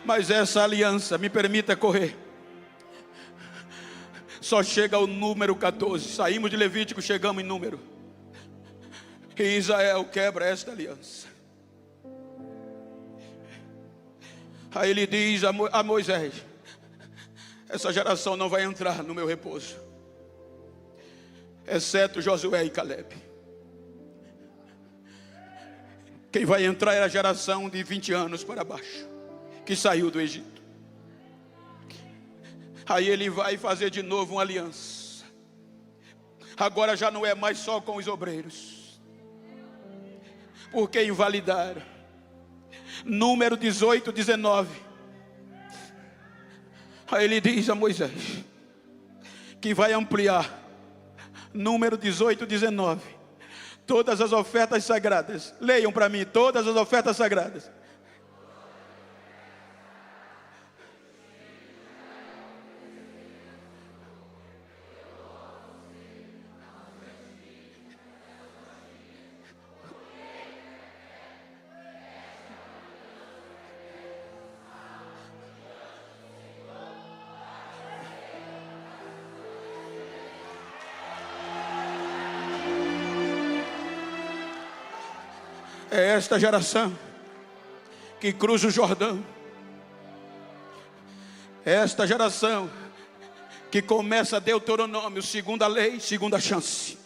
Mas essa aliança, me permita correr, só chega ao número 14. Saímos de Levítico, chegamos em número. E Israel quebra esta aliança. Aí ele diz a Moisés: essa geração não vai entrar no meu repouso, exceto Josué e Caleb. Quem vai entrar é a geração de 20 anos para baixo, que saiu do Egito. Aí ele vai fazer de novo uma aliança. Agora já não é mais só com os obreiros, porque invalidaram. Número 18, 19. Aí ele diz a Moisés que vai ampliar. Número 18, 19. Todas as ofertas sagradas. Leiam para mim, todas as ofertas sagradas. É esta geração que cruza o Jordão. É esta geração que começa Deuteronômio, segunda lei, segunda chance.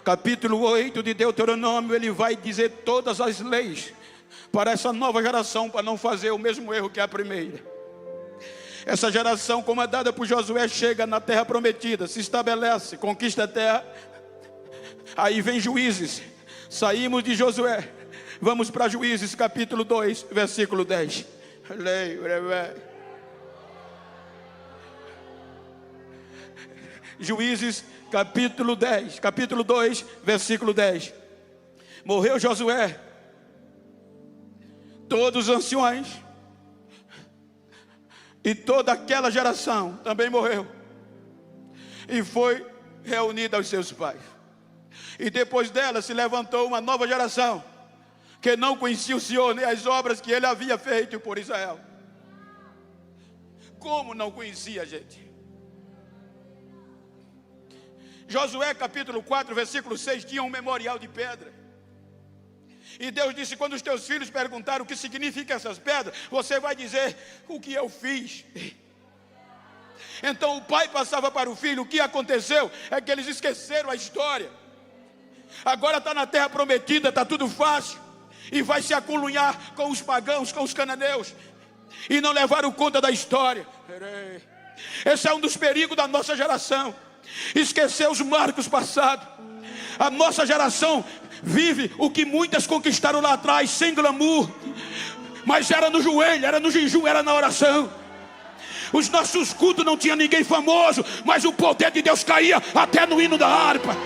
Capítulo 8 de Deuteronômio, ele vai dizer todas as leis para essa nova geração, para não fazer o mesmo erro que a primeira. Essa geração comandada por Josué chega na terra prometida, se estabelece, conquista a terra. Aí vem Juízes. Saímos de Josué, vamos para Juízes, capítulo 2, versículo 10. Juízes, capítulo 10, capítulo 2, versículo 10. Morreu Josué, todos os anciões, e toda aquela geração também morreu, e foi reunida aos seus pais. E depois dela se levantou uma nova geração, que não conhecia o Senhor, nem as obras que ele havia feito por Israel. Como não conhecia, gente? Josué capítulo 4, versículo 6, tinha um memorial de pedra. E Deus disse: quando os teus filhos perguntarem o que significam essas pedras, você vai dizer: o que eu fiz. Então o pai passava para o filho. O que aconteceu é que eles esqueceram a história. Agora está na terra prometida, está tudo fácil, e vai se acolunhar com os pagãos, com os cananeus, e não levaram conta da história. Esse é um dos perigos da nossa geração, esquecer os marcos passados. A nossa geração vive o que muitas conquistaram lá atrás, sem glamour, mas era no joelho, era no jejum, era na oração. Os nossos cultos não tinha ninguém famoso, mas o poder de Deus caía até no hino da harpa.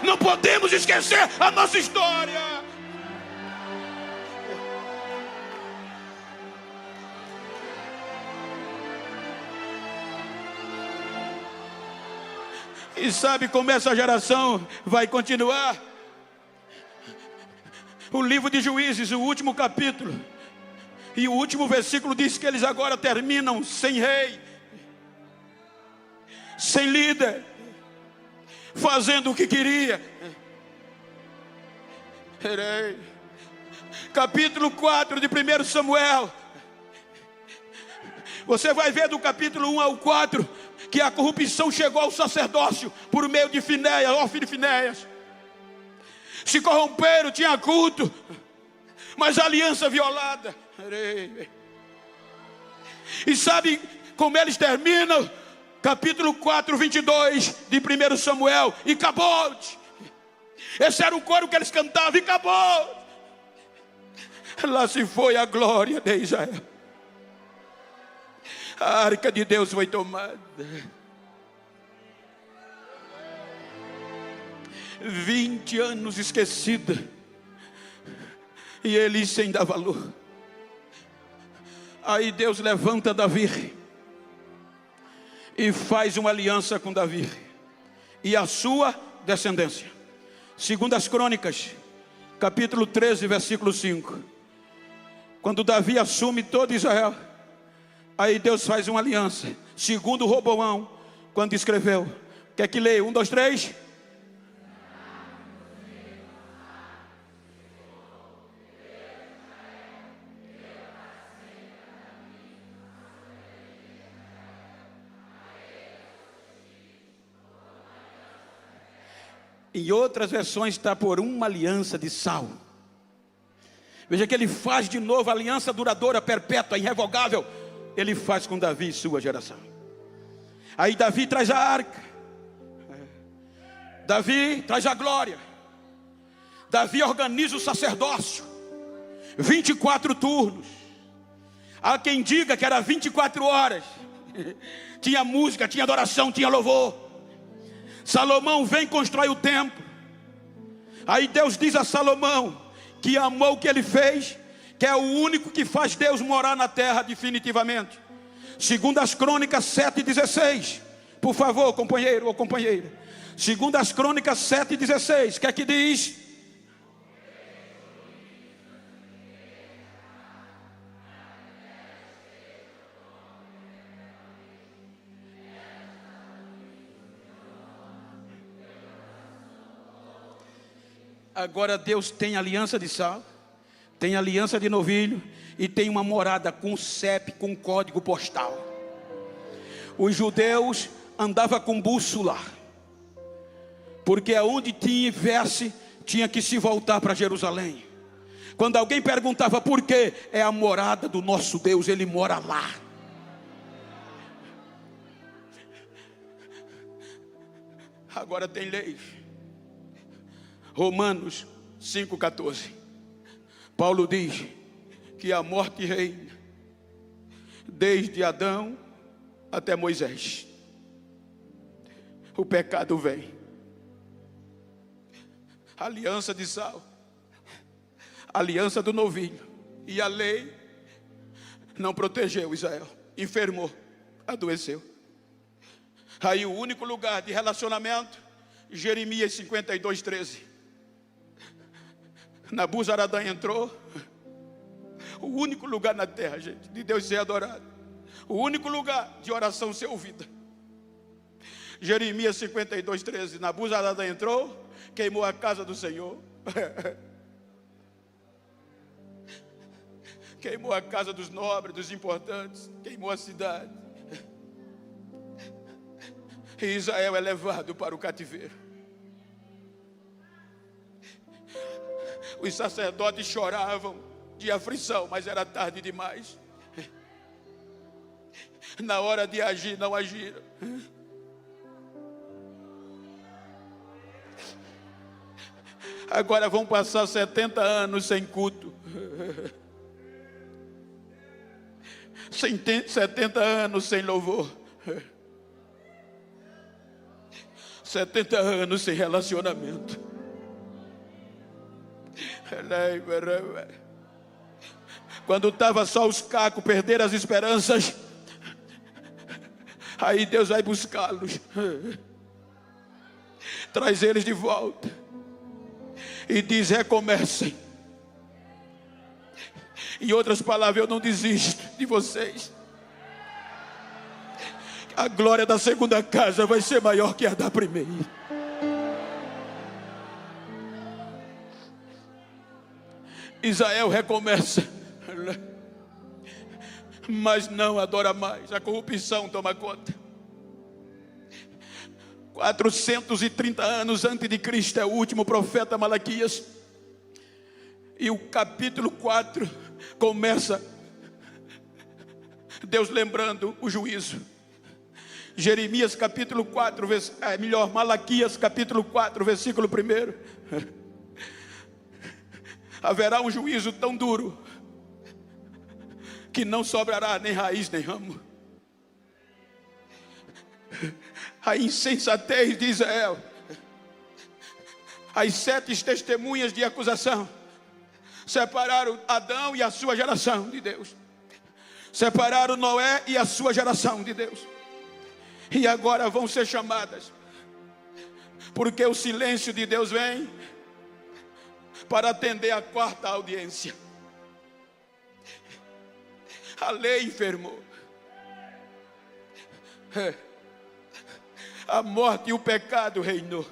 Não podemos esquecer a nossa história. E sabe como essa geração vai continuar? O livro de Juízes, o último capítulo e o último versículo diz que eles agora terminam sem rei, sem líder, fazendo o que queria. Capítulo 4 de 1 Samuel. Você vai ver do capítulo 1 ao 4 que a corrupção chegou ao sacerdócio por meio de Finéias, Ofni de Finéias. Se corromperam, tinha culto, mas a aliança violada. E sabe como eles terminam? Capítulo 4, 22 de 1 Samuel. E acabou. Esse era o coro que eles cantavam. E acabou. Lá se foi a glória de Israel. A arca de Deus foi tomada. 20 anos esquecida. E eles sem dar valor. Aí Deus levanta Davi. e faz uma aliança com Davi e a sua descendência. Segundo as Crônicas, capítulo 13, versículo 5. Quando Davi assume todo Israel, aí Deus faz uma aliança. Segundo Roboão, quando escreveu, quer que leia? 1, 2, 3. Em outras versões está por uma aliança de sal. Veja que ele faz de novo a aliança duradoura, perpétua, irrevogável. Ele faz com Davi e sua geração. Aí Davi traz a arca, Davi traz a glória, Davi organiza o sacerdócio, 24 turnos. Há quem diga que era 24 horas. Tinha música, tinha adoração, tinha louvor. Salomão vem e constrói o templo. Aí Deus diz a Salomão que amou o que ele fez, que é o único que faz Deus morar na terra definitivamente. Segundo as Crônicas 7,16. Por favor, companheiro ou companheira. Segundo as Crônicas 7,16. O que é que diz? Agora Deus tem aliança de sal, tem aliança de novilho e tem uma morada com CEP, com código postal. Os judeus andavam com bússola, porque aonde tivesse tinha que se voltar para Jerusalém. Quando alguém perguntava por quê, é a morada do nosso Deus, Ele mora lá. Agora tem leis. Romanos 5,14. Paulo diz que a morte reina desde Adão até Moisés. O pecado vem. Aliança de sal, aliança do novilho. E a lei não protegeu Israel. Enfermou, adoeceu. Aí o único lugar de relacionamento, Jeremias 52,13. Nabuzaradã entrou. O único lugar na terra, gente, de Deus ser adorado. O único lugar de oração ser ouvida. Jeremias 52,13. Nabuzaradã entrou, queimou a casa do Senhor. Queimou a casa dos nobres, dos importantes. Queimou a cidade. E Israel é levado para o cativeiro. Os sacerdotes choravam de aflição, mas era tarde demais. Na hora de agir, não agiram. Agora vão passar 70 anos sem culto. 70 anos sem louvor. 70 anos sem relacionamento. Quando estava só os cacos, perderam as esperanças. Aí Deus vai buscá-los, traz eles de volta e diz: recomecem. Em outras palavras, eu não desisto de vocês. A glória da segunda casa vai ser maior que a da primeira. Israel recomeça, mas não adora mais. A corrupção toma conta. 430 anos antes de Cristo é o último profeta Malaquias. E o capítulo 4 começa Deus lembrando o juízo. Jeremias capítulo 4, Malaquias capítulo 4, versículo 1. Haverá um juízo tão duro que não sobrará nem raiz nem ramo. A insensatez de Israel, as 7 testemunhas de acusação, separaram Adão e a sua geração de Deus. Separaram Noé e a sua geração de Deus. e agora vão ser chamadas, porque o silêncio de Deus vem para atender a quarta audiência. A lei enfermou, a morte e o pecado reinou.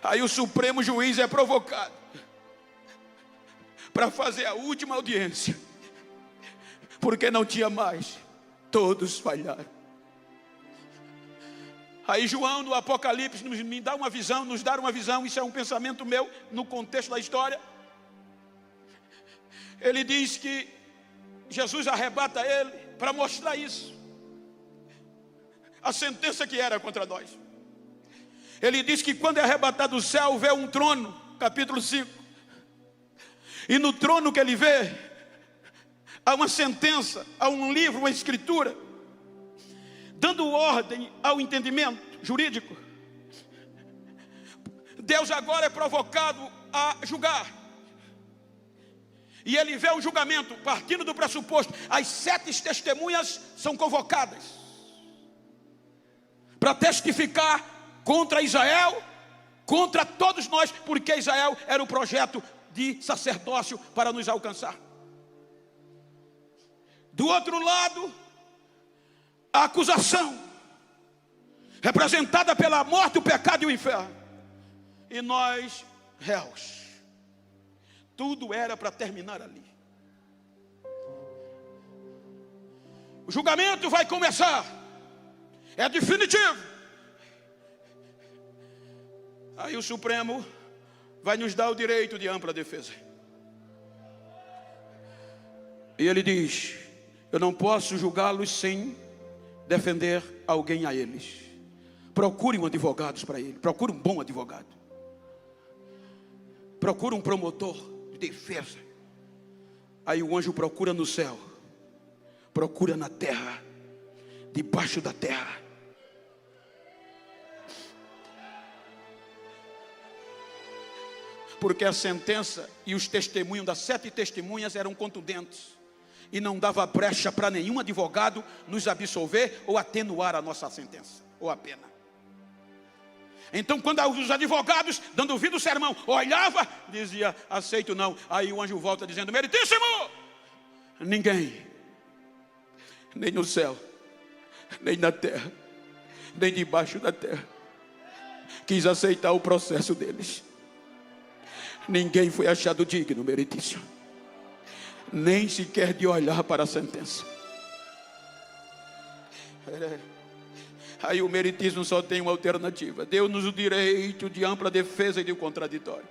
Aí o supremo juiz é provocado para fazer a última audiência, porque não tinha mais, todos falharam. Aí João no Apocalipse nos dá uma visão, isso é um pensamento meu no contexto da história. Ele diz que Jesus arrebata ele para mostrar isso, a sentença que era contra nós. Ele diz que quando é arrebatado do céu, vê um trono, capítulo 5. E no trono que ele vê, há uma sentença, há um livro, uma escritura, dando ordem ao entendimento jurídico. Deus agora é provocado a julgar. E ele vê o julgamento, partindo do pressuposto, as 7 testemunhas são convocadas para testificar contra Israel, contra todos nós, porque Israel era o projeto de sacerdócio para nos alcançar. Do outro lado, a acusação, representada pela morte, o pecado e o inferno. E nós, réus. Tudo era para terminar ali. O julgamento vai começar. É definitivo. Aí o Supremo vai nos dar o direito de ampla defesa. E ele diz: eu não posso julgá-los sem defender alguém a eles. Procure um advogado para ele. Procure um bom advogado. Procure um promotor de defesa. Aí o anjo procura no céu, procura na terra, debaixo da terra. Porque a sentença e os testemunhos das 7 testemunhas eram contundentes, e não dava brecha para nenhum advogado nos absolver ou atenuar a nossa sentença ou a pena. Então, quando os advogados, dando ouvido ao sermão, olhava, dizia: aceito não. Aí o anjo volta dizendo: meritíssimo, ninguém, nem no céu, nem na terra, nem debaixo da terra, quis aceitar o processo deles. Ninguém foi achado digno, meritíssimo, nem sequer de olhar para a sentença. Aí o meritismo só tem uma alternativa: deu-nos o direito de ampla defesa e de contraditório.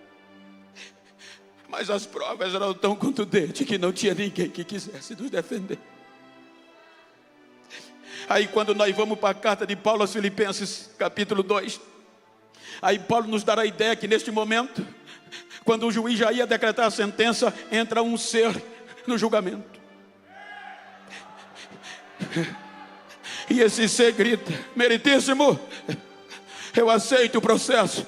Mas as provas eram tão contundentes que não tinha ninguém que quisesse nos defender. Aí quando nós vamos para a carta de Paulo aos Filipenses, capítulo 2, aí Paulo nos dá a ideia que neste momento, quando o juiz já ia decretar a sentença, entra um ser no julgamento. E esse ser grita: meritíssimo, eu aceito o processo.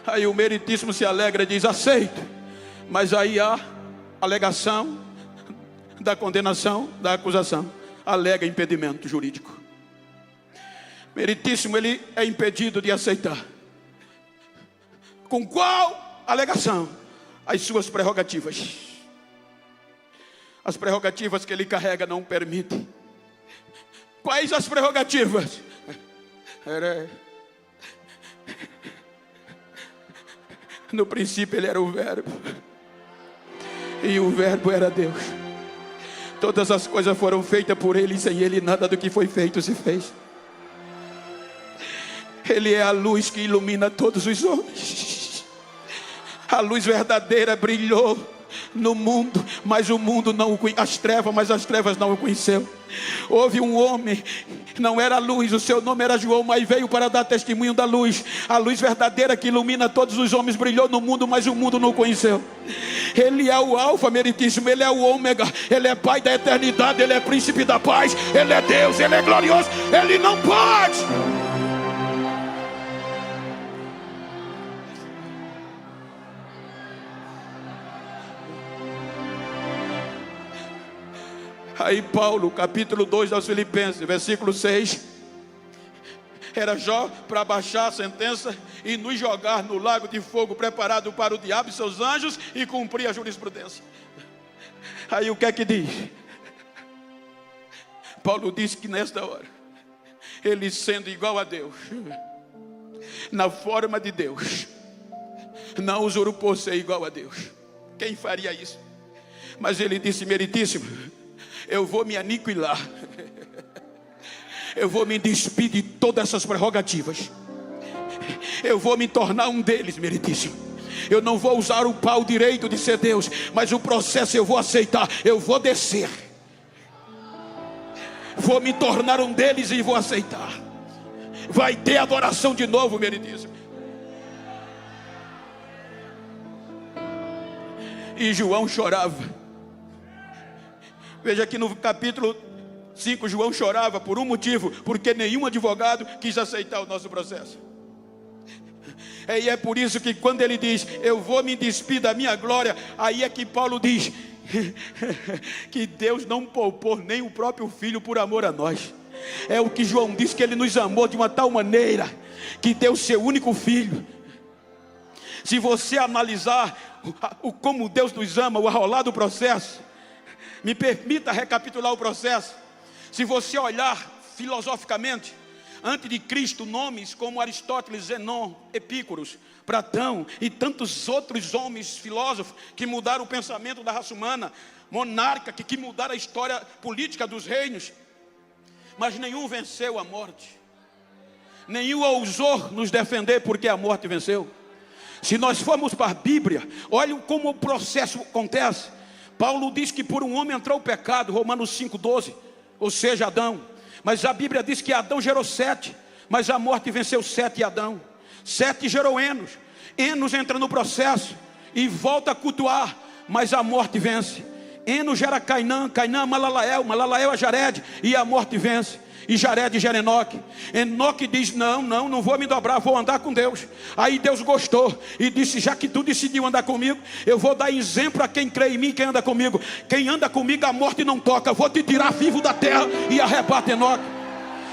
Aí o meritíssimo se alegra e diz: aceito. Mas aí há alegação da condenação, da acusação. Alega impedimento jurídico. Meritíssimo, ele é impedido de aceitar. Com qual alegação? As suas prerrogativas. As prerrogativas que ele carrega não permitem. Quais as prerrogativas? No princípio ele era o Verbo, e o Verbo era Deus. Todas as coisas foram feitas por ele, e sem ele nada do que foi feito se fez. Ele é a luz que ilumina todos os homens. A luz verdadeira brilhou no mundo, mas o mundo não o conheceu. As trevas, mas as trevas não o conheceu. Houve um homem, não era luz, o seu nome era João, mas veio para dar testemunho da luz. A luz verdadeira que ilumina todos os homens brilhou no mundo, mas o mundo não o conheceu. Ele é o alfa, meritíssimo, ele é o ômega, ele é pai da eternidade, ele é príncipe da paz, ele é Deus, ele é glorioso, ele não pode. Aí Paulo, capítulo 2 aos Filipenses, versículo 6. Era Jó para baixar a sentença e nos jogar no lago de fogo preparado para o diabo e seus anjos e cumprir a jurisprudência. Aí o que é que diz? Paulo diz que nesta hora, ele sendo igual a Deus, na forma de Deus, não usurpou ser igual a Deus. Quem faria isso? Mas ele disse: meritíssimo, eu vou me aniquilar, eu vou me despir de todas essas prerrogativas, eu vou me tornar um deles, meritíssimo. Eu não vou usar o pau direito de ser Deus, mas o processo eu vou aceitar. Eu vou descer, vou me tornar um deles e vou aceitar. Vai ter adoração de novo, meritíssimo. E João chorava. Veja que no capítulo 5, João chorava por um motivo: porque nenhum advogado quis aceitar o nosso processo. E é por isso que quando ele diz: eu vou me despir da minha glória, aí é que Paulo diz que Deus não poupou nem o próprio Filho por amor a nós. É o que João diz, que ele nos amou de uma tal maneira que deu seu único Filho. Se você analisar como Deus nos ama, o arrolar do processo, me permita recapitular o processo. Se você olhar filosoficamente, antes de Cristo, nomes como Aristóteles, Zenon, Epícuros, Platão e tantos outros homens filósofos que mudaram o pensamento da raça humana, monarca que mudaram a história política dos reinos, mas nenhum venceu a morte, nenhum ousou nos defender, porque a morte venceu. Se nós formos para a Bíblia, olha como o processo acontece. Paulo diz que por um homem entrou o pecado, Romanos 5,12, ou seja, Adão. Mas a Bíblia diz que Adão gerou Sete, mas a morte venceu Sete e Adão. Sete gerou Enos, Enos entra no processo e volta a cultuar, mas a morte vence. Enos gera Cainã, Cainã Malalael, Malalael a Jared, e a morte vence. E Jared gera Enoque. Enoque diz: não vou me dobrar, vou andar com Deus. Aí Deus gostou e disse: já que tu decidiu andar comigo, eu vou dar exemplo a quem crê em mim, quem anda comigo. Quem anda comigo a morte não toca. Eu vou te tirar vivo da terra e arrebata Enoque.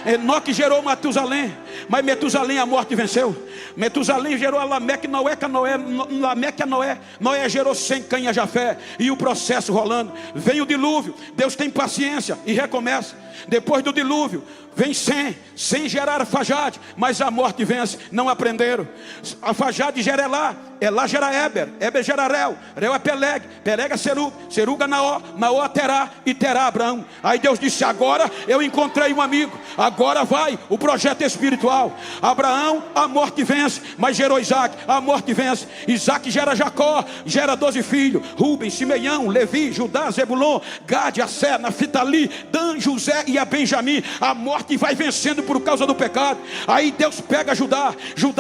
Enoque gerou Matusalém, mas Metusalém a morte venceu. Metusalém gerou a Lameque, Lameque a Noé. Noé gerou Sem, Cã e a Jafé. E o processo rolando. Vem o dilúvio, Deus tem paciência e recomeça. Depois do dilúvio vem Sem gerar Arfajade, mas a morte vence. Não aprenderam. Arfajade gera Elá gera Éber gera Reu é Peleg é Seruga Naó a Terá, e Terá Abraão. Aí Deus disse: agora eu encontrei um amigo, agora vai o projeto espiritual. Abraão, a morte vence, mas gerou Isaac, a morte vence. Isaac gera Jacó, gera 12 filhos: Rubem, Simeão, Levi, Judá, Zebulon, Gade, Assé, Naftali, Dan, José e a Benjamim. A morte vai vencendo por causa do pecado. Aí Deus pega Judá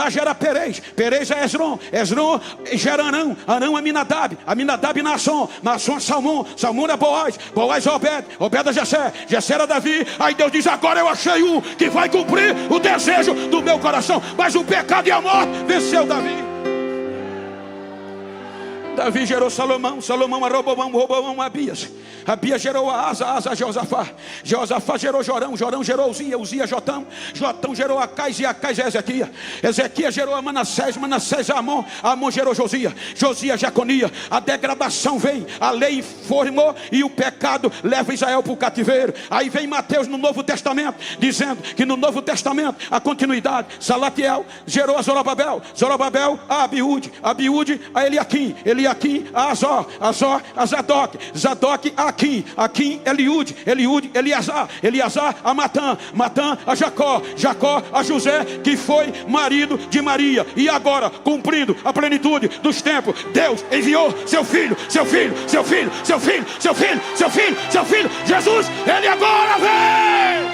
gera Perez é Esrom gera Arão é Aminadab é Naasson é Salmão é Boaz é Obed é Jessé era Davi. Aí Deus diz: agora eu achei um que vai cumprir o desejo do meu coração. Mas o pecado e a morte venceu Davi gerou Salomão a Roboão a Abias gerou a Asa a Jeosafá gerou Jorão gerou Uzia Jotão gerou Acais e Acais a Ezequias gerou a Manassés a Amon gerou Josias Jeconia. A degradação vem, a lei formou e o pecado leva Israel para o cativeiro. Aí vem Mateus no Novo Testamento, dizendo que no Novo Testamento a continuidade. Salatiel gerou a Zorobabel a Abiúde a Eliaquim a Azor a Zadok a Aquim Eliúde Eleazar a Matã a Jacó a José, que foi marido de Maria. E agora, cumprindo a plenitude dos tempos, Deus enviou seu filho, Jesus. Ele agora vem.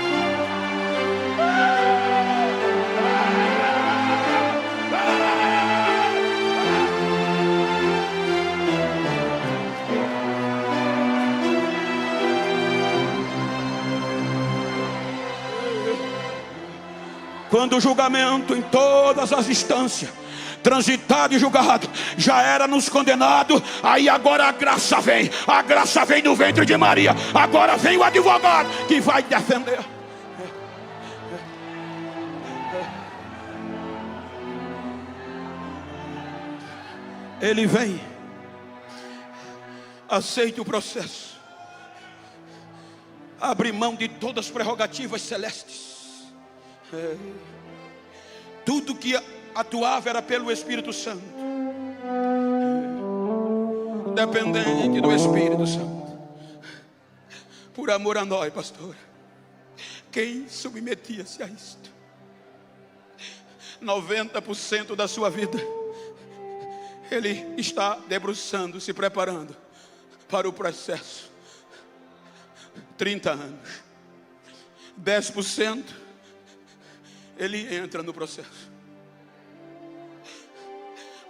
Quando o julgamento em todas as instâncias transitado e julgado, já era nos condenado. Aí agora a graça vem no ventre de Maria. Agora vem o advogado que vai defender. Ele vem, aceita o processo, abre mão de todas as prerrogativas celestes. Tudo que atuava era pelo Espírito Santo, dependente do Espírito Santo. Por amor a nós, pastor, quem submetia-se a isto? 90% da sua vida ele está debruçando, se preparando para o processo. 30 anos. 10% ele entra no processo.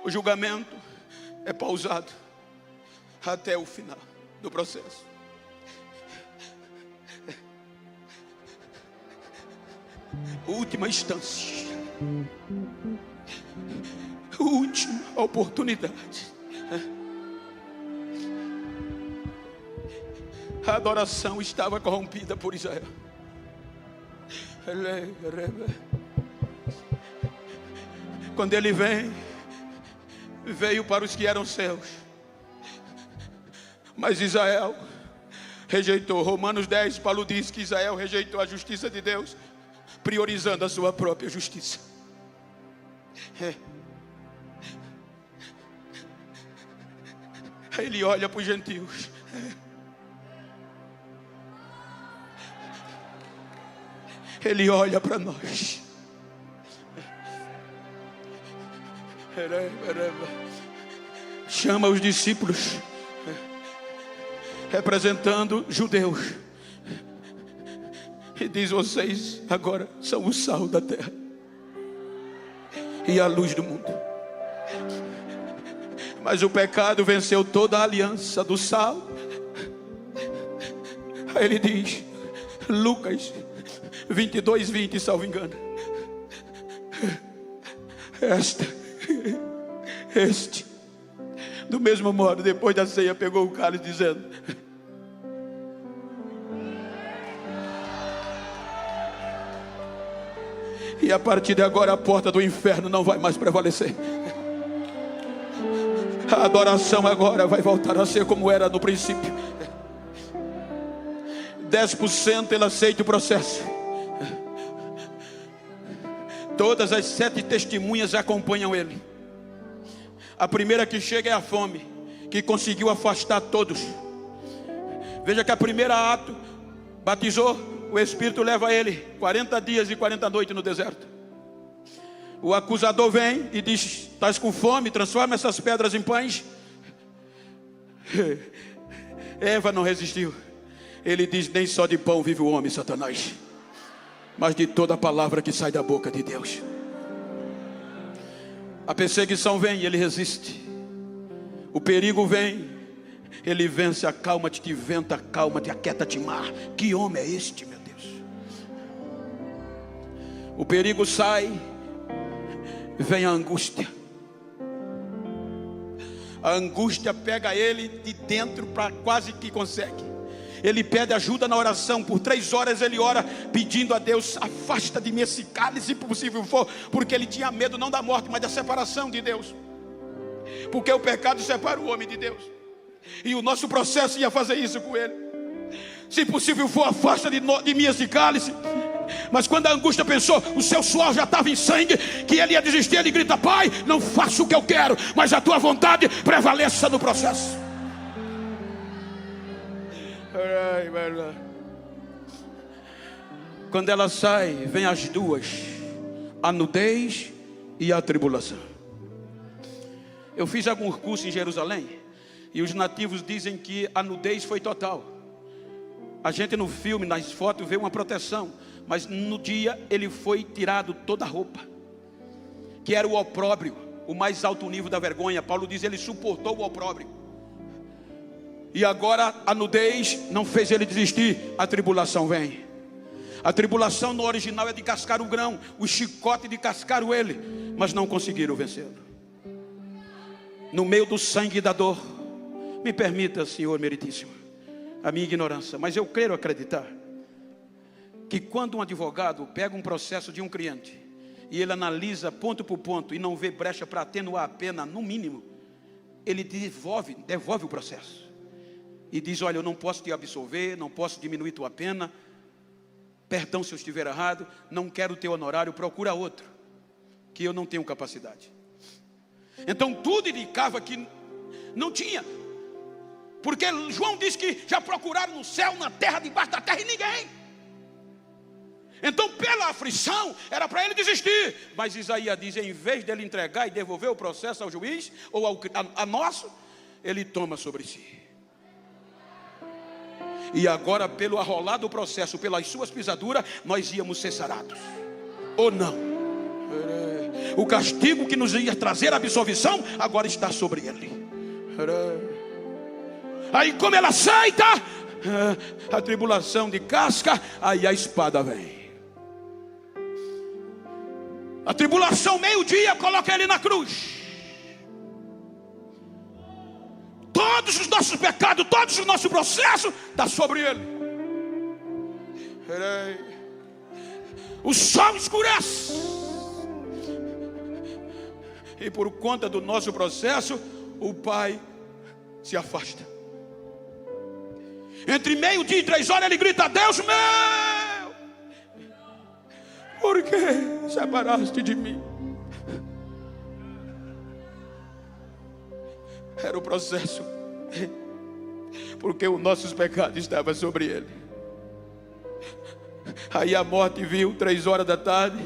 O julgamento é pausado até o final do processo. Última instância, última oportunidade. A adoração estava corrompida por Israel. Quando ele veio para os que eram seus, mas Israel rejeitou. Romanos 10, Paulo diz que Israel rejeitou a justiça de Deus, priorizando a sua própria justiça. Ele olha para os gentios. Ele olha para nós. Chama os discípulos, representando judeus, e diz: vocês agora são o sal da terra e a luz do mundo. Mas o pecado venceu toda a aliança do sal. Aí ele diz, Lucas 22:20, salvo engano: este, do mesmo modo, depois da ceia, pegou o cálice, dizendo: e a partir de agora a porta do inferno não vai mais prevalecer. A adoração agora vai voltar a ser como era no princípio. 10% ele aceita o processo. Todas as 7 testemunhas acompanham ele. A primeira que chega é a fome, que conseguiu afastar todos. Veja que a primeira ato, batizou, o Espírito leva ele 40 dias e 40 noites no deserto. O acusador vem e diz: estás com fome, transforma essas pedras em pães. Eva não resistiu. Ele diz: nem só de pão vive o homem, Satanás, mas de toda a palavra que sai da boca de Deus. A perseguição vem e ele resiste. O perigo vem, ele vence. Acalma-te, vento, acalma-te, aquieta-te, mar. Que homem é este, meu Deus? O perigo sai, vem a angústia. A angústia pega ele de dentro para quase que consegue. Ele pede ajuda na oração. Por 3 horas ele ora pedindo a Deus: afasta de mim esse cálice, se possível for. Porque ele tinha medo não da morte, mas da separação de Deus. Porque o pecado separa o homem de Deus. E o nosso processo ia fazer isso com ele. Se possível for, afasta de mim esse cálice. Mas quando a angústia pensou, o seu suor já estava em sangue, que ele ia desistir, ele grita: Pai, não faço o que eu quero, mas a tua vontade prevaleça no processo. Quando ela sai, vem as duas: a nudez e a tribulação. Eu fiz algum curso em Jerusalém, e os nativos dizem que a nudez foi total. A gente no filme, nas fotos, vê uma proteção, mas no dia ele foi tirado toda a roupa, que era o opróbrio, o mais alto nível da vergonha. Paulo diz: ele suportou o opróbrio. E agora a nudez não fez ele desistir. A tribulação vem. A tribulação no original é de cascar o grão, o chicote de cascar ele, mas não conseguiram vencê-lo. no meio do sangue e da dor. Me permita, Senhor meritíssimo, a minha ignorância, mas eu quero acreditar que quando um advogado pega um processo de um cliente e ele analisa ponto por ponto e não vê brecha para atenuar a pena, no mínimo, ele devolve o processo e diz: olha, eu não posso te absolver, não posso diminuir tua pena, perdão se eu estiver errado, não quero teu honorário, procura outro, que eu não tenho capacidade. Então tudo indicava que não tinha, porque João diz que já procuraram no céu, na terra, debaixo da terra, e ninguém. Então pela aflição era para ele desistir, mas Isaías diz: em vez dele entregar e devolver o processo ao juiz ou a nosso, ele toma sobre si. E agora, pelo arrolar do processo, pelas suas pisaduras, nós íamos ser sarados, ou não? O castigo que nos ia trazer a absolvição agora está sobre ele. Aí, como ela aceita a tribulação de casca, aí a espada vem. A tribulação, meio-dia, coloca ele na cruz. Todos os nossos pecados, todos os nossos processos, está sobre ele. O sol escurece. E por conta do nosso processo, o Pai se afasta. Entre meio-dia e 3 horas ele grita: Deus meu, por que separaste de mim? Era o processo, porque os nossos pecados estavam sobre ele. Aí a morte viu, 3 horas da tarde,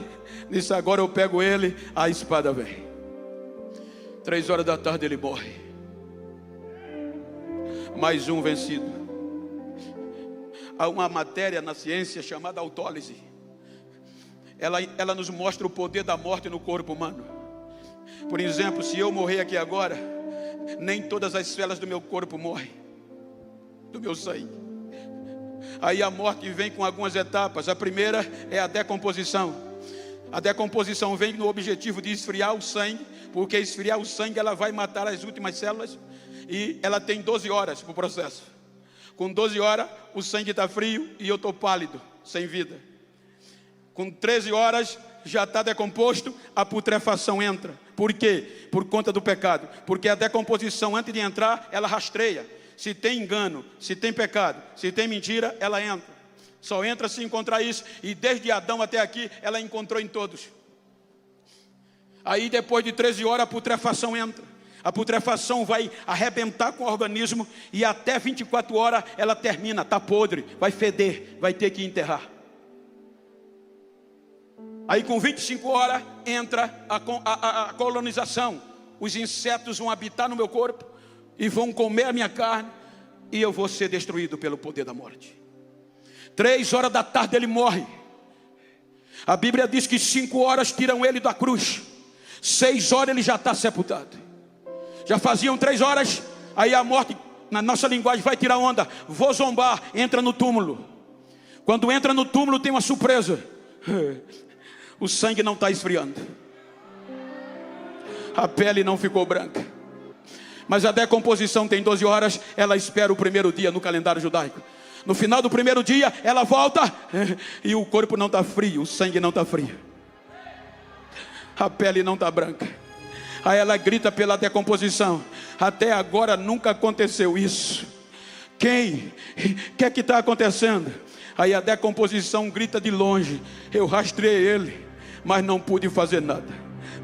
disse: agora eu pego ele, a espada vem. 3 horas da tarde ele morre. Mais um vencido. Há uma matéria na ciência chamada autólise. Ela nos mostra o poder da morte no corpo humano. Por exemplo, se eu morrer aqui agora, nem todas as células do meu corpo morrem, do meu sangue. Aí a morte vem com algumas etapas. A primeira é a decomposição. A decomposição vem no objetivo de esfriar o sangue, porque esfriar o sangue ela vai matar as últimas células, e ela tem 12 horas para o processo. Com 12 horas o sangue está frio e eu estou pálido, sem vida. Com 13 horas já está decomposto, a putrefação entra. Por quê? Por conta do pecado. Porque a decomposição, antes de entrar, ela rastreia. Se tem engano, se tem pecado, se tem mentira, ela entra. Só entra se encontrar isso. E desde Adão até aqui, ela encontrou em todos. Aí depois de 13 horas, a putrefação entra. A putrefação vai arrebentar com o organismo, e até 24 horas ela termina, está podre, vai feder, vai ter que enterrar. Aí com 25 horas entra a colonização. Os insetos vão habitar no meu corpo e vão comer a minha carne, e eu vou ser destruído pelo poder da morte. 3 horas da tarde ele morre. A Bíblia diz que 5 horas tiram ele da cruz. 6 horas ele já está sepultado. Já faziam 3 horas. Aí a morte, na nossa linguagem, vai tirar onda. Vou zombar, entra no túmulo. Quando entra no túmulo tem uma surpresa. O sangue não está esfriando, a pele não ficou branca. Mas a decomposição tem 12 horas. Ela espera o primeiro dia no calendário judaico. No final do primeiro dia ela volta, e o corpo não está frio, o sangue não está frio, a pele não está branca. Aí ela grita pela decomposição. Até agora nunca aconteceu isso. O que é que está acontecendo? Aí a decomposição grita de longe: eu rastreei ele, mas não pude fazer nada.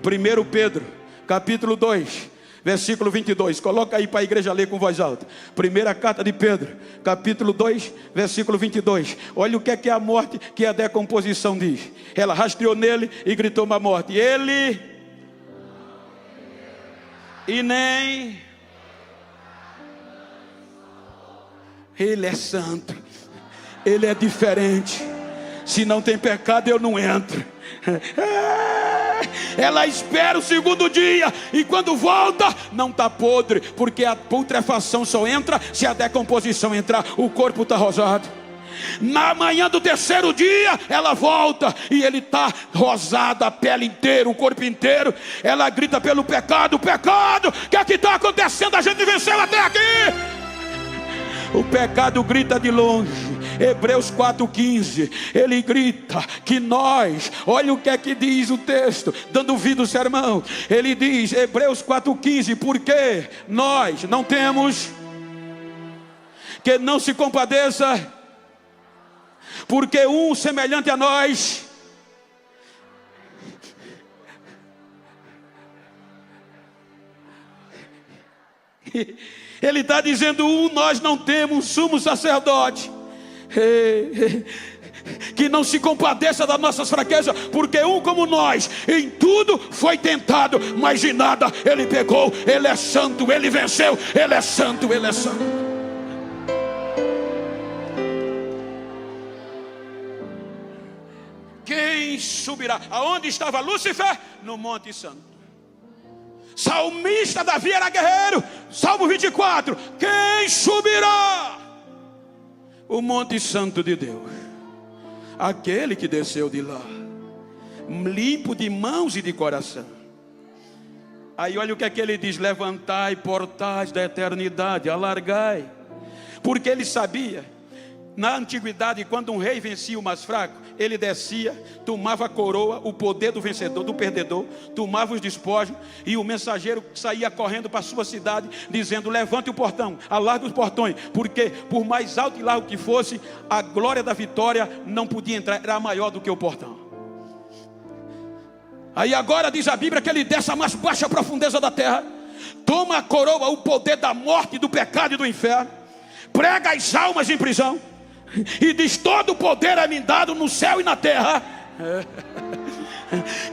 1 Pedro, capítulo 2, versículo 22. Coloca aí para a igreja ler com voz alta. Primeira carta de Pedro, capítulo 2, versículo 22. Olha o que é a morte, que a decomposição diz. Ela rastreou nele e gritou uma morte: ele e nem ele é santo, ele é diferente. Se não tem pecado, eu não entro. Ela espera o segundo dia, e quando volta, não está podre, porque a putrefação só entra se a decomposição entrar. O corpo está rosado. Na manhã do terceiro dia, ela volta, e ele está rosado, a pele inteira, o corpo inteiro. Ela grita pelo pecado: pecado, pecado, o que é que está acontecendo? A gente venceu até aqui. O pecado grita de longe. Hebreus 4,15, ele grita que nós, olha o que é que diz o texto, dando vida ao sermão. Ele diz, Hebreus 4,15, porque nós não temos, que não se compadeça, porque um semelhante a nós, ele está dizendo, nós não temos um sumo sacerdote que não se compadeça das nossas fraquezas, porque um como nós, em tudo foi tentado, mas em nada ele pegou. Ele é santo, ele venceu, ele é santo, ele é santo. Quem subirá? Aonde estava Lúcifer? No Monte Santo. Salmista Davi era guerreiro. Salmo 24, quem subirá? O Monte Santo de Deus, aquele que desceu de lá, limpo de mãos e de coração. Aí olha o que é que ele diz: levantai portais da eternidade, alargai. Porque ele sabia, na antiguidade, quando um rei vencia o mais fraco, ele descia, tomava a coroa, o poder do vencedor, do perdedor, tomava os despojos, e o mensageiro saía correndo para a sua cidade, dizendo: levante o portão, alargue os portões, porque por mais alto e largo que fosse, a glória da vitória não podia entrar, era maior do que o portão. Aí agora diz a Bíblia que ele desce a mais baixa profundeza da terra, toma a coroa, o poder da morte, do pecado e do inferno, prega as almas em prisão, e diz: todo o poder é me dado no céu e na terra.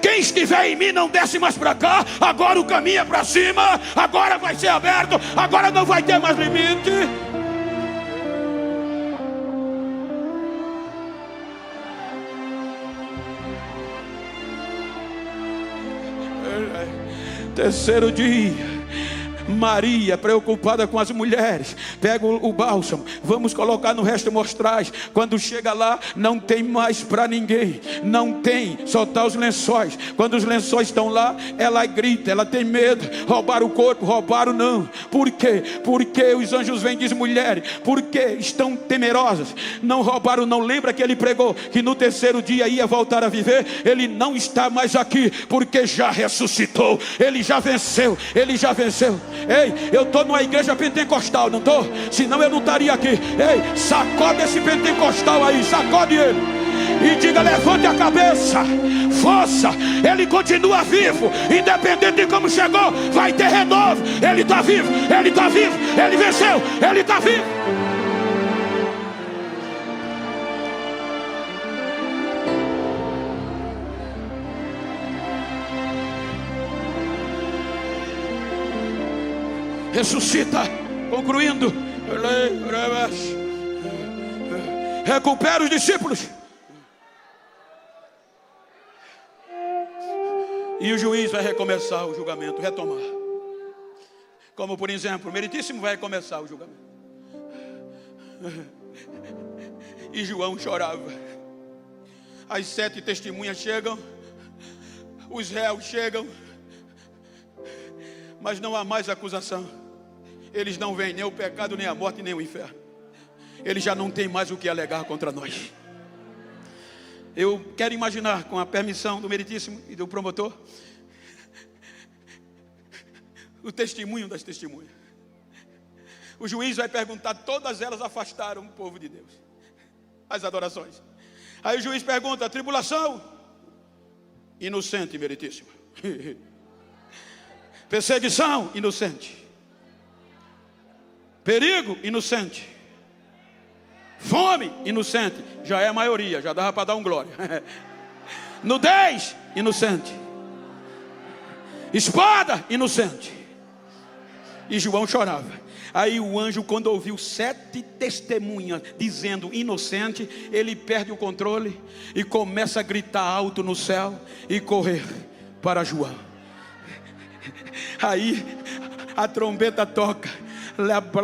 Quem estiver em mim não desce mais para cá. Agora o caminho é para cima. Agora vai ser aberto. Agora não vai ter mais limite. Terceiro dia, Maria, preocupada com as mulheres, pega o bálsamo, vamos colocar no resto mostrais. Quando chega lá, não tem mais para ninguém, não tem, só está os lençóis. Quando os lençóis estão lá, ela grita, ela tem medo. Roubaram o corpo, roubaram não. Por quê? Porque os anjos vêm e dizem: mulheres, porque estão temerosas? Não roubaram não. Lembra que ele pregou que no terceiro dia ia voltar a viver? Ele não está mais aqui, porque já ressuscitou, ele já venceu, ele já venceu. Ei, eu estou numa igreja pentecostal, não estou? Senão eu não estaria aqui. Ei, sacode esse pentecostal aí, sacode ele e diga: levante a cabeça, força, ele continua vivo, independente de como chegou, vai ter renovo. Ele está vivo, ele está vivo, ele venceu, ele está vivo. Ressuscita, concluindo, recupera os discípulos, e o juiz vai recomeçar o julgamento, retomar. Como por exemplo, o meritíssimo vai recomeçar o julgamento. E João chorava. As 7 testemunhas chegam, os réus chegam, mas não há mais acusação. Eles não veem nem o pecado, nem a morte, nem o inferno. Eles já não têm mais o que alegar contra nós. Eu quero imaginar, com a permissão do meritíssimo e do promotor, o testemunho das testemunhas. O juiz vai perguntar: todas elas afastaram o povo de Deus, as adorações. Aí o juiz pergunta: tribulação? Inocente, meritíssimo. Perseguição? Inocente. Perigo? Inocente. Fome? Inocente. Já é a maioria, já dava para dar um glória. Nudez? Inocente. Espada? Inocente. E João chorava. Aí o anjo, quando ouviu 7 testemunhas dizendo inocente, ele perde o controle e começa a gritar alto no céu e correr para João. Aí a trombeta toca: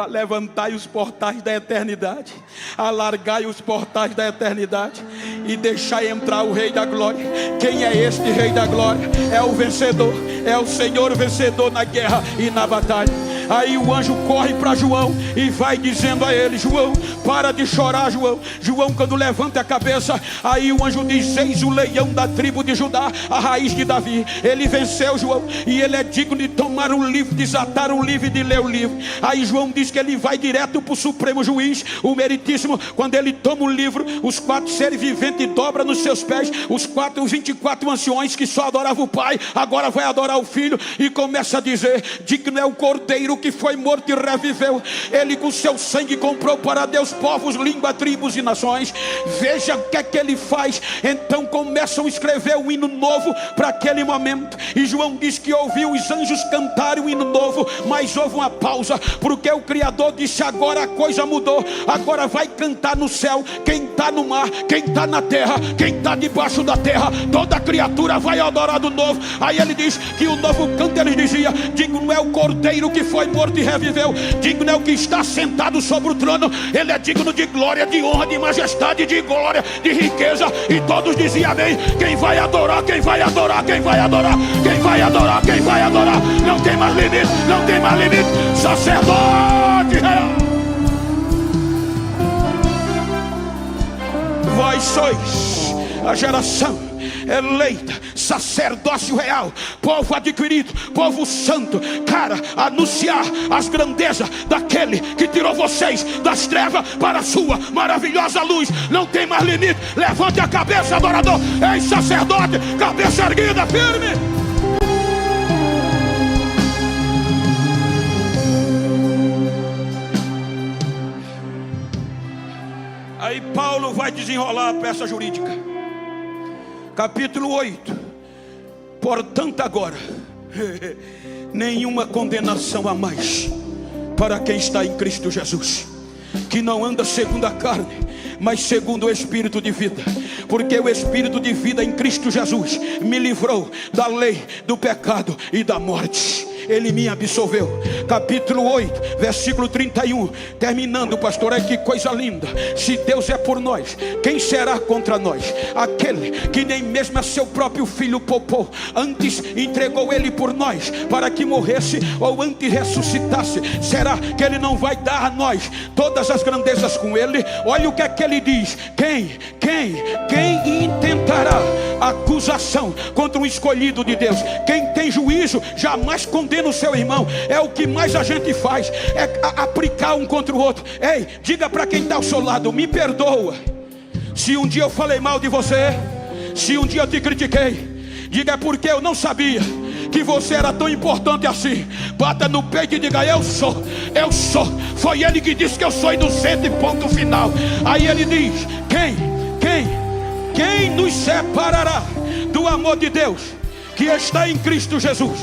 levantai os portais da eternidade, alargai os portais da eternidade e deixai entrar o Rei da Glória. Quem é este Rei da Glória? É o vencedor, é o Senhor vencedor na guerra e na batalha. Aí o anjo corre para João e vai dizendo a ele: João, para de chorar, João. João, quando levanta a cabeça, aí o anjo diz: eis o leão da tribo de Judá, a raiz de Davi. Ele venceu, João, e ele é digno de tomar um livro, desatar um livro e de ler o livro. Aí João diz que ele vai direto para o supremo juiz, o meritíssimo. Quando ele toma o livro, os 4 seres viventes dobram nos seus pés. Os 24 anciões que só adoravam o Pai, agora vai adorar o Filho, e começa a dizer: digno é o Cordeiro que foi morto e reviveu. Ele com seu sangue comprou para Deus povos, língua, tribos e nações. Veja o que é que ele faz. Então começam a escrever um hino novo para aquele momento. E João diz que ouviu os anjos cantarem um hino novo, mas houve uma pausa, porque o Criador disse: agora a coisa mudou. Agora vai cantar no céu quem está no mar, quem está na terra, quem está debaixo da terra. Toda criatura vai adorar do novo. Aí ele diz que o novo canto, ele dizia: digno é o Cordeiro que foi morto e reviveu. Digno é o que está sentado sobre o trono. Ele é digno de glória, de honra, de majestade, de glória, de riqueza. E todos diziam amém. Quem vai adorar, quem vai adorar, quem vai adorar, quem vai adorar, quem vai adorar. Não tem mais limite, não tem mais limite. Sacerdote real. Vós sois a geração eleita, sacerdócio real, povo adquirido, povo santo. Cara, anunciar as grandezas daquele que tirou vocês das trevas para a sua maravilhosa luz. Não tem mais limite. Levante a cabeça, adorador. Ei, sacerdote, cabeça erguida, firme. Aí Paulo vai desenrolar a peça jurídica. Capítulo 8. Portanto agora, nenhuma condenação há mais para quem está em Cristo Jesus, que não anda segundo a carne, mas segundo o Espírito de vida. Porque o Espírito de vida em Cristo Jesus me livrou da lei, do pecado e da morte. Ele me absolveu. Capítulo 8, versículo 31. Terminando, pastor, é que coisa linda. Se Deus é por nós, quem será contra nós? Aquele que nem mesmo a seu próprio filho poupou, antes entregou ele por nós, para que morresse ou antes ressuscitasse. Será que ele não vai dar a nós todas as grandezas com ele? Olha o que é que ele diz: quem intentará acusação contra um escolhido de Deus? Quem tem juízo jamais condena o seu irmão. É o que mais a gente faz, é aplicar um contra o outro. Ei, diga para quem está ao seu lado: me perdoa se um dia eu falei mal de você, se um dia eu te critiquei. Diga: é porque eu não sabia que você era tão importante assim. Bata no peito e diga: eu sou. Foi ele que disse que eu sou inocente, ponto final. Aí ele diz: quem nos separará do amor de Deus que está em Cristo Jesus?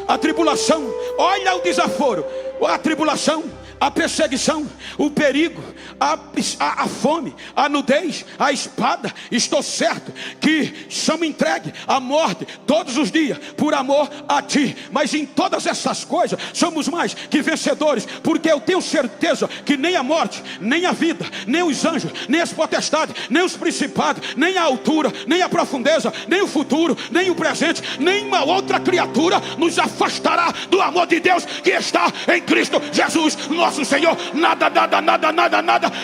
A tribulação, olha o desaforo, a tribulação, a perseguição, o perigo, a fome, a nudez, a espada. Estou certo que somos entregues à morte todos os dias por amor a ti. Mas em todas essas coisas somos mais que vencedores, porque eu tenho certeza que nem a morte, nem a vida, nem os anjos, nem as potestades, nem os principados, nem a altura, nem a profundeza, nem o futuro, nem o presente, nem uma outra criatura nos afastará do amor de Deus que está em Cristo Jesus nosso Senhor. Nada.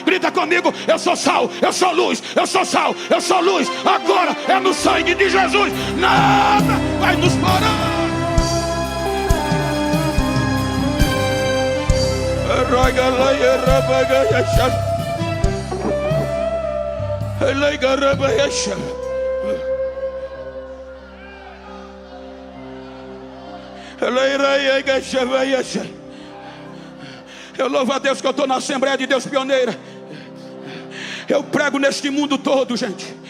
Grita comigo: eu sou sal, eu sou luz, eu sou sal, eu sou luz. Agora é no sangue de Jesus. Nada vai nos parar. Eu louvo a Deus que eu estou na Assembleia de Deus Pioneira. Eu prego neste mundo todo, gente.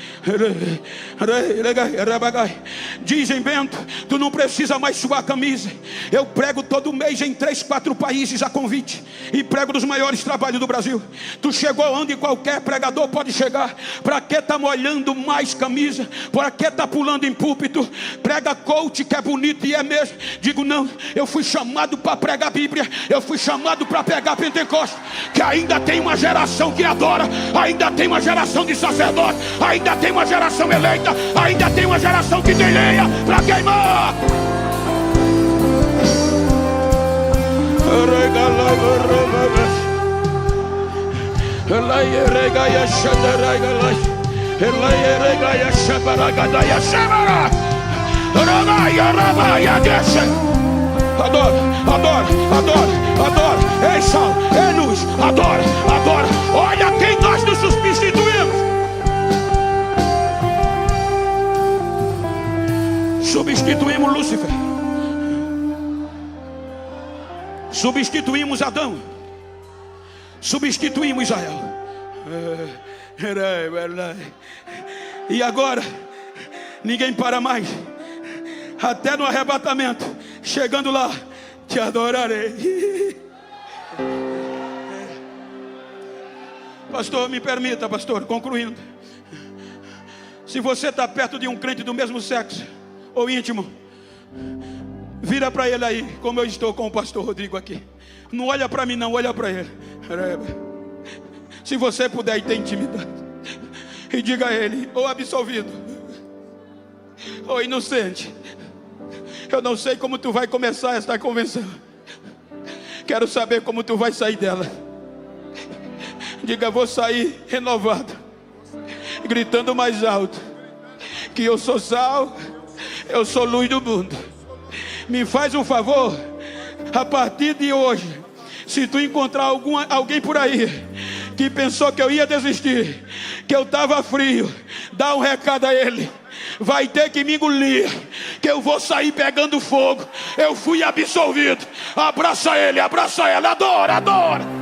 Dizem: Bento, tu não precisa mais suar a camisa. Eu prego todo mês em 3, 4 países a convite, e prego nos maiores trabalhos do Brasil. Tu chegou onde qualquer pregador pode chegar. Para que tá molhando mais camisa? Para que tá pulando em púlpito? Prega coach, que é bonito e é mesmo. Digo: não, eu fui chamado para pregar a Bíblia. Eu fui chamado para pregar Pentecostes. Que ainda tem uma geração que adora, ainda tem uma geração de sacerdotes, ainda tem uma geração eleita, ainda tem uma geração que tem lenha para queimar. Adora, adora, adora, adora. Ei, Saulo, ei, Luz, adora, adora. Olha quem nós nos substituímos. Substituímos Lúcifer. Substituímos Adão. Substituímos Israel. E agora ninguém para mais. Até no arrebatamento, chegando lá, te adorarei. Pastor, me permita, pastor, concluindo. Se você está perto de um crente do mesmo sexo ou íntimo, vira para ele aí, como eu estou com o pastor Rodrigo aqui. Não olha para mim, não, olha para ele. Se você puder e ter intimidade, e diga a ele, ou absolvido, ou inocente. Eu não sei como tu vai começar esta convenção. Quero saber como tu vai sair dela. Diga, vou sair renovado, gritando mais alto, que eu sou sal, eu sou luz do mundo. Me faz um favor, a partir de hoje, se tu encontrar alguém por aí que pensou que eu ia desistir, que eu estava frio, dá um recado a ele. Vai ter que me engolir, que eu vou sair pegando fogo. Eu fui absolvido. Abraça ele, adora, adora.